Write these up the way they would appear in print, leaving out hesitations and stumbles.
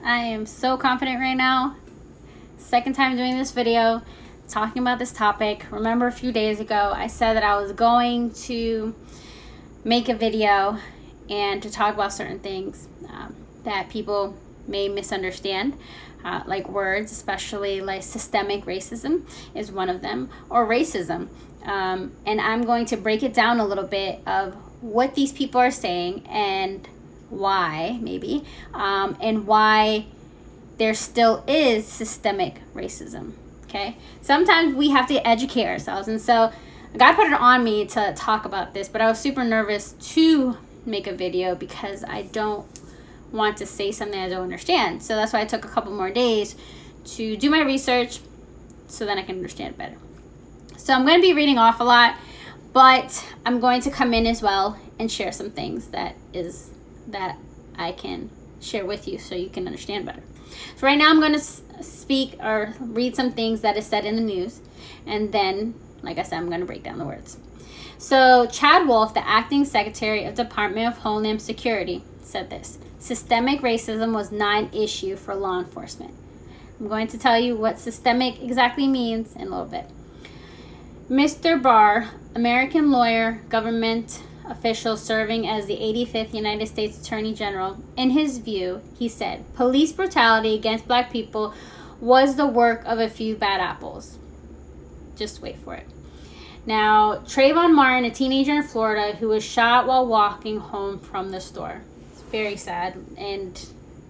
I am so confident right now. Second time doing this video, talking about this topic. Remember a few days ago, I said that I was going to make a video and to talk about certain things that people may misunderstand, like words, especially like systemic racism is one of them, or racism. And I'm going to break it down a little bit of what these people are saying and why, maybe, and why there still is systemic racism. Okay, sometimes we have to educate ourselves, and so God put it on me to talk about this, but I was super nervous to make a video because I don't want to say something I don't understand. So that's why I took a couple more days to do my research so then I can understand it better. So I'm going to be reading off a lot, but I'm going to come in as well and share some things that I can share with you so you can understand better. So right now I'm going to speak or read some things that is said in the news, and then, like I said, I'm going to break down the words. So Chad Wolf, the acting secretary of Department of Homeland Security, said this: systemic racism was not an issue for law enforcement. I'm going to tell you what systemic exactly means in a little bit. Mr. Barr, American lawyer, government official serving as the 85th United States Attorney General, in his view, he said, police brutality against black people was the work of a few bad apples. Just wait for it. Now, Trayvon Martin, a teenager in Florida who was shot while walking home from the store. It's very sad and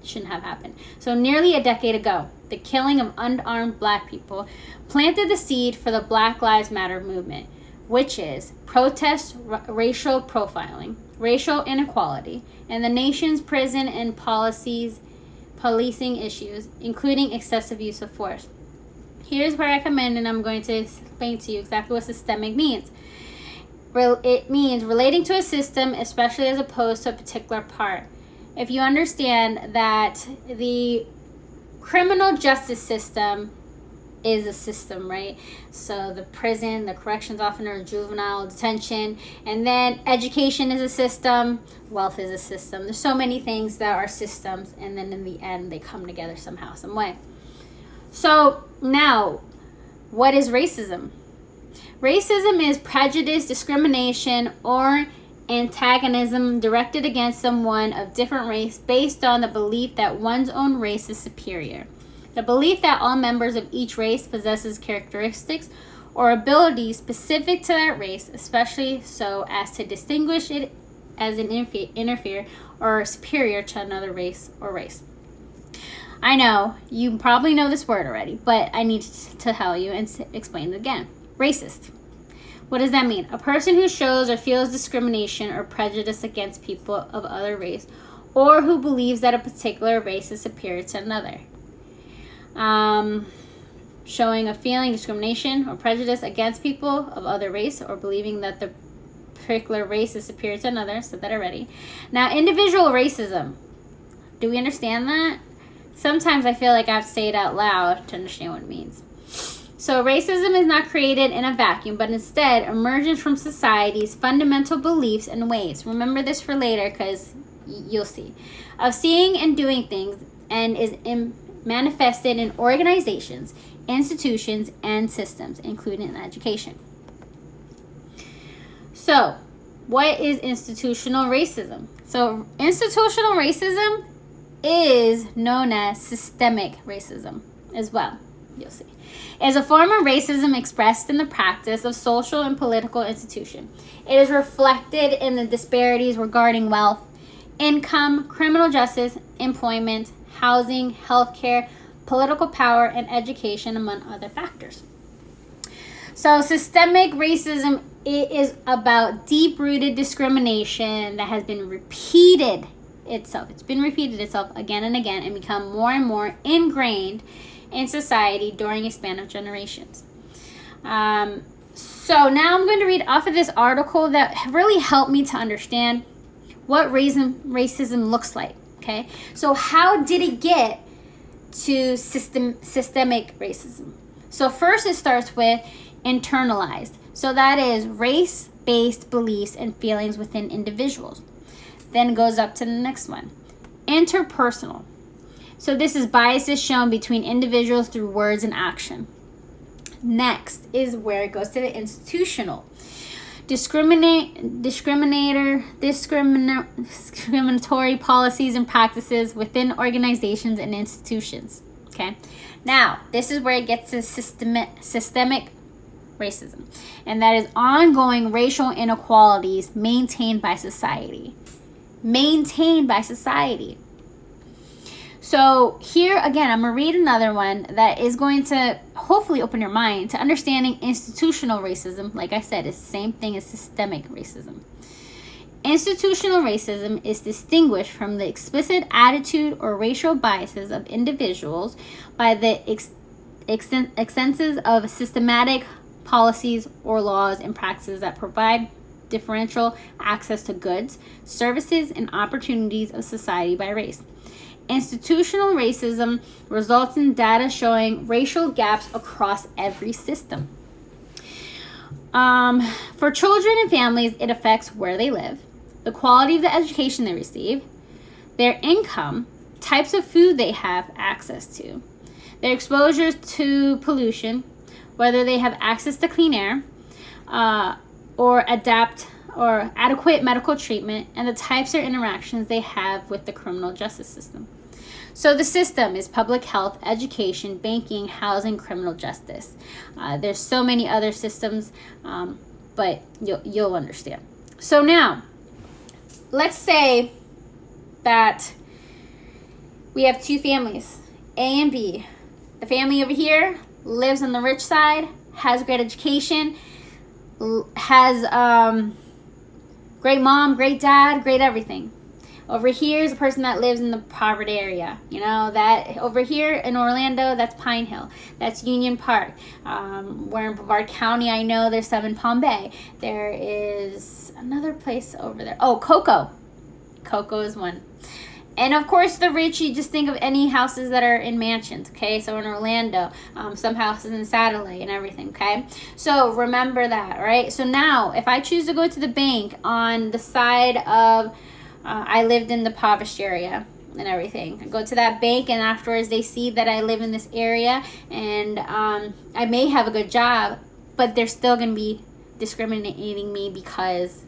shouldn't have happened. So nearly a decade ago, the killing of unarmed black people planted the seed for the Black Lives Matter movement, which is protest racial profiling, racial inequality, and the nation's prison and policing issues, including excessive use of force. Here's where I come in, and I'm going to explain to you exactly what systemic means. It means relating to a system, especially as opposed to a particular part. If you understand that the criminal justice system is a system, right? So the prison, the corrections officer, juvenile detention, and then education is a system, wealth is a system. There's so many things that are systems, and then in the end they come together somehow, some way. So now, what is racism? Racism is prejudice, discrimination, or antagonism directed against someone of different race based on the belief that one's own race is superior. The belief that all members of each race possesses characteristics or abilities specific to that race, especially so as to distinguish it as an inferior or superior to another race or race. I know, you probably know this word already, but I need to tell you and explain it again. Racist. What does that mean? A person who shows or feels discrimination or prejudice against people of other race, or who believes that a particular race is superior to another. Showing a feeling discrimination or prejudice against people of other race, or believing that the particular race is superior to another. Said that already. Now, individual racism. Do we understand that? Sometimes I feel like I have to say it out loud to understand what it means. So racism is not created in a vacuum, but instead emerges from society's fundamental beliefs and ways. Remember this for later, because you'll see. Of seeing and doing things, and is manifested in organizations, institutions, and systems, including education. So, what is institutional racism? So, institutional racism is known as systemic racism as well. You'll see. It is a form of racism expressed in the practice of social and political institutions. It is reflected in the disparities regarding wealth, income, criminal justice, employment, housing, healthcare, political power, and education, among other factors. So systemic racism, it is about deep-rooted discrimination that has been repeated itself. It's been repeated itself again and again and become more and more ingrained in society during a span of generations. So now I'm going to read off of this article that really helped me to understand what racism looks like. Okay, so how did it get to systemic racism? So first it starts with internalized. So that is race-based beliefs and feelings within individuals. Then it goes up to the next one. Interpersonal. So this is biases shown between individuals through words and action. Next is where it goes to the institutional. Discriminatory policies and practices within organizations and institutions. Okay, now this is where it gets to systemic racism, and that is ongoing racial inequalities maintained by society. So here again, I'm going to read another one that is going to hopefully open your mind to understanding institutional racism. Like I said, it's the same thing as systemic racism. Institutional racism is distinguished from the explicit attitude or racial biases of individuals by the extensions of systematic policies or laws and practices that provide differential access to goods, services, and opportunities of society by race. Institutional racism results in data showing racial gaps across every system. For children and families, it affects where they live, the quality of the education they receive, their income, types of food they have access to, their exposure to pollution, whether they have access to clean air, or adequate medical treatment, and the types of interactions they have with the criminal justice system. So the system is public health, education, banking, housing, criminal justice. There's so many other systems, but you'll understand. So now, let's say that we have two families, A and B. The family over here lives on the rich side, has great education, has great mom, great dad, great everything. Over here is a person that lives in the poverty area. You know, that over here in Orlando, that's Pine Hill. That's Union Park. We're in Brevard County. I know there's some in Palm Bay. There is another place over there. Oh, Cocoa. Cocoa is one. And of course, the rich, you just think of any houses that are in mansions, okay? So in Orlando, some houses in Satellite and everything, okay? So remember that, right? So now, if I choose to go to the bank on the side of, I lived in the impoverished area and everything. I go to that bank, and afterwards they see that I live in this area, and I may have a good job, but they're still going to be discriminating me because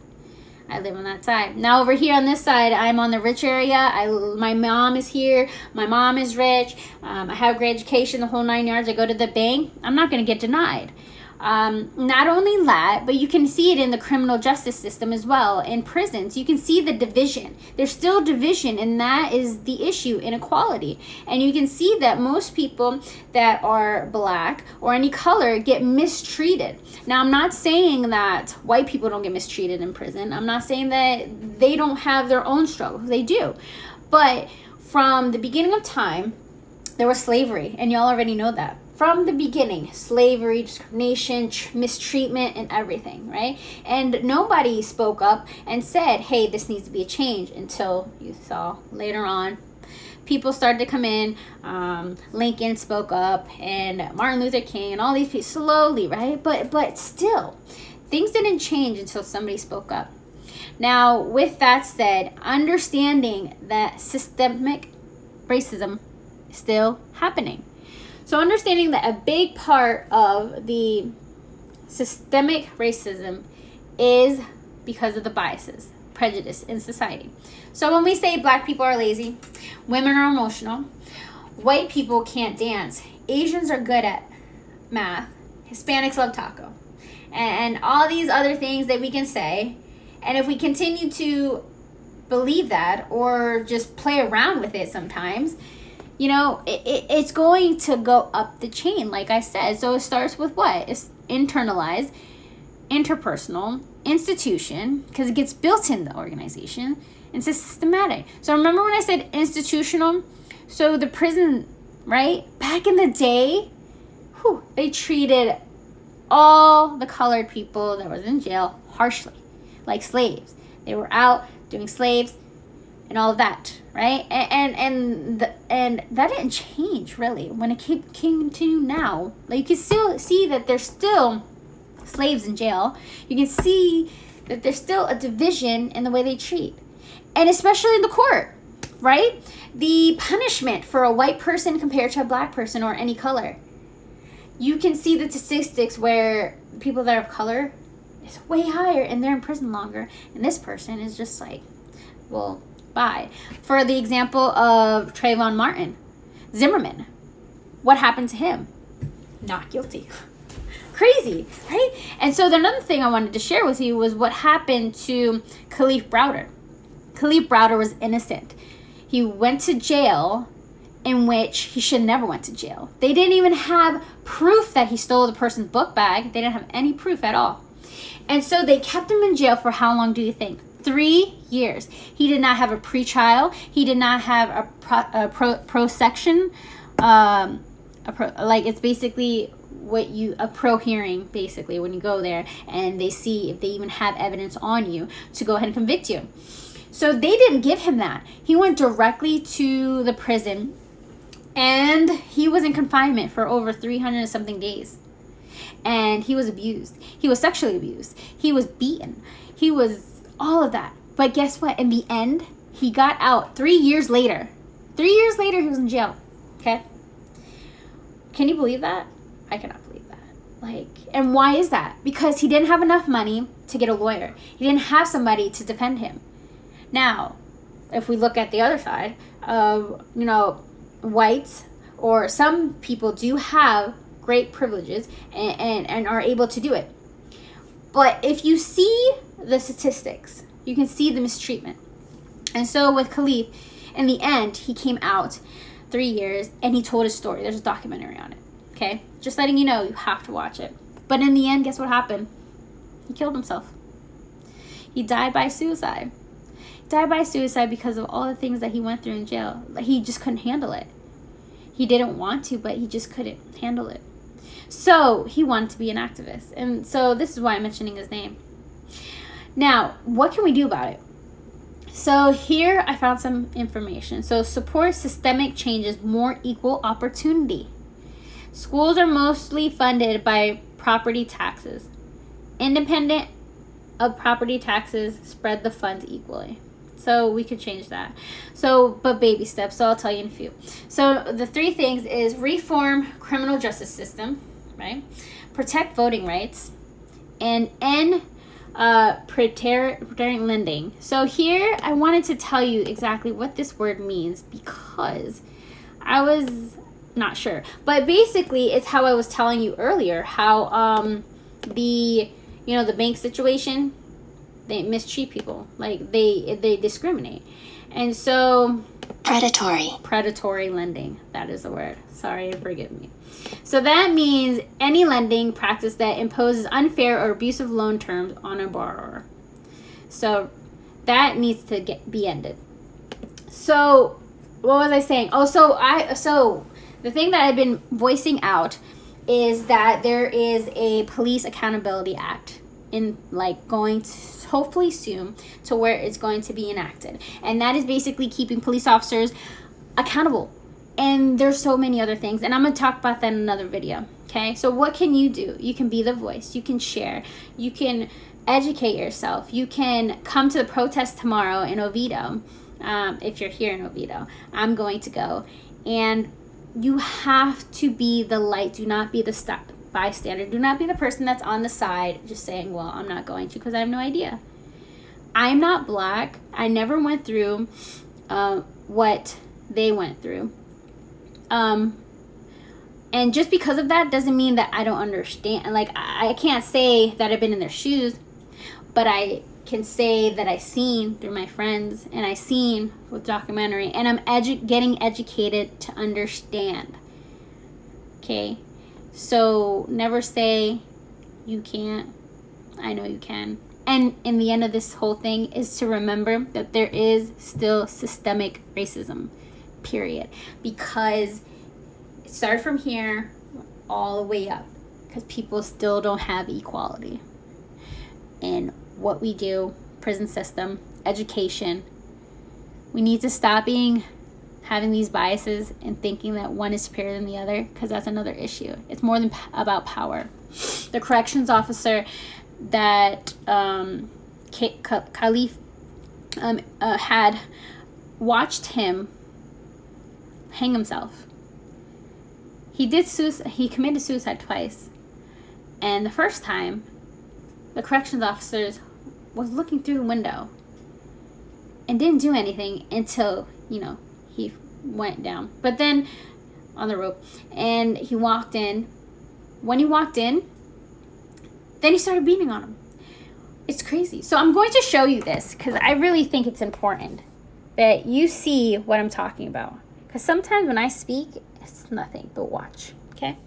I live on that side. Now over here on this side, I'm on the rich area. My mom is here. My mom is rich. I have great education, the whole 9 yards. I go to the bank. I'm not going to get denied. Not only that, but you can see it in the criminal justice system as well. In prisons, you can see the division. There's still division, and that is the issue, inequality. And you can see that most people that are black or any color get mistreated. Now, I'm not saying that white people don't get mistreated in prison. I'm not saying that they don't have their own struggles. They do. But from the beginning of time, there was slavery, and y'all already know that. From the beginning, slavery, discrimination, mistreatment, and everything, right? And nobody spoke up and said, hey, this needs to be a change, until you saw later on people started to come in. Lincoln spoke up, and Martin Luther King, and all these people slowly, right? But still, things didn't change until somebody spoke up. Now, with that said, understanding that systemic racism is still happening. So understanding that a big part of the systemic racism is because of the biases, prejudice in society. So when we say black people are lazy, women are emotional, white people can't dance, Asians are good at math, Hispanics love taco, and all these other things that we can say, and if we continue to believe that or just play around with it sometimes, you know, it's going to go up the chain, like I said. So it starts with what? It's internalized, interpersonal, institution, because it gets built in the organization, and systematic. So remember when I said institutional? So the prison, right? Back in the day, they treated all the colored people that was in jail harshly, like slaves. They were out doing slaves and all of that, right? And that didn't change really when it came to now. Like, you can still see that there's still slaves in jail. You can see that there's still a division in the way they treat, and especially in the court, right? the punishment for a white person compared to a black person or any color. You can see the statistics where people that are of color is way higher and they're in prison longer. And this person is just like, well, bye. For the example of Trayvon Martin, Zimmerman, what happened to him? Not guilty. Crazy, right? And so another thing I wanted to share with you was what happened to Kalief Browder. Kalief Browder was innocent. He went to jail in which he should never went to jail. They didn't even have proof that he stole the person's book bag. They didn't have any proof at all. And so they kept him in jail for how long do you think? 3 years. He did not have a pre-trial. He did not have a pro-section. Like it's basically a pro hearing, basically, when you go there and they see if they even have evidence on you to go ahead and convict you. So they didn't give him that. He went directly to the prison and he was in confinement for over 300 and something days. And he was abused. He was sexually abused. He was beaten. He was all of that. But guess what? In the end, he got out 3 years later. 3 years later, he was in jail. Okay? Can you believe that? I cannot believe that. And why is that? Because he didn't have enough money to get a lawyer. He didn't have somebody to defend him. Now, if we look at the other side of, whites or some people do have great privileges and are able to do it. But if you see the statistics, you can see the mistreatment. And so with Kalief, in the end, he came out 3 years and he told his story. There's a documentary on it. Okay? Just letting you know, you have to watch it. But in the end, guess what happened? He killed himself. He died by suicide. He died by suicide because of all the things that he went through in jail. He just couldn't handle it. He didn't want to, but he just couldn't handle it. So he wanted to be an activist. And so this is why I'm mentioning his name. Now, what can we do about it? So here I found some information. So support systemic changes, more equal opportunity. Schools are mostly funded by property taxes. Independent of property taxes, spread the funds equally. So we could change that. But baby steps, so I'll tell you in a few. So the 3 things is reform criminal justice system, right? Protect voting rights, and end predatory lending. So here I wanted to tell you exactly what this word means because I was not sure. But basically it's how I was telling you earlier, how the bank situation, they mistreat people. Like they discriminate. And so predatory lending, that is the word. Sorry, forgive me. So that means any lending practice that imposes unfair or abusive loan terms on a borrower. So that needs to be ended. So what was I saying? So the thing that I've been voicing out is that there is a Police Accountability Act in going to hopefully soon to where it's going to be enacted, and that is basically keeping police officers accountable. And there's so many other things, and I'm going to talk about that in another video. Okay, so what can you do? You can be the voice, you can share, you can educate yourself, you can come to the protest tomorrow in Oviedo. If you're here in Oviedo, I'm going to go, and you have to be the light. Do not be the bystander. Do not be the person that's on the side just saying, well, I'm not going to because I have no idea. I'm not black. I never went through what they went through. And just because of that doesn't mean that I don't understand. I can't say that I've been in their shoes, but I can say that I seen through my friends and I seen with documentary, and I'm getting educated to understand. Okay, so never say you can't. I know you can. And in the end of this whole thing is to remember that there is still systemic racism, period, because it started from here all the way up, because people still don't have equality in what we do, prison system, education. We need to stop having these biases and thinking that one is superior than the other, because that's another issue. It's more than about power. The corrections officer that Kalief had watched him hang himself. He committed suicide twice. And the first time, the corrections officers was looking through the window and didn't do anything until, he went down. But then, on the rope, and he walked in. When he walked in, then he started beating on him. It's crazy. So I'm going to show you this because I really think it's important that you see what I'm talking about. Because sometimes when I speak, it's nothing but watch. Okay?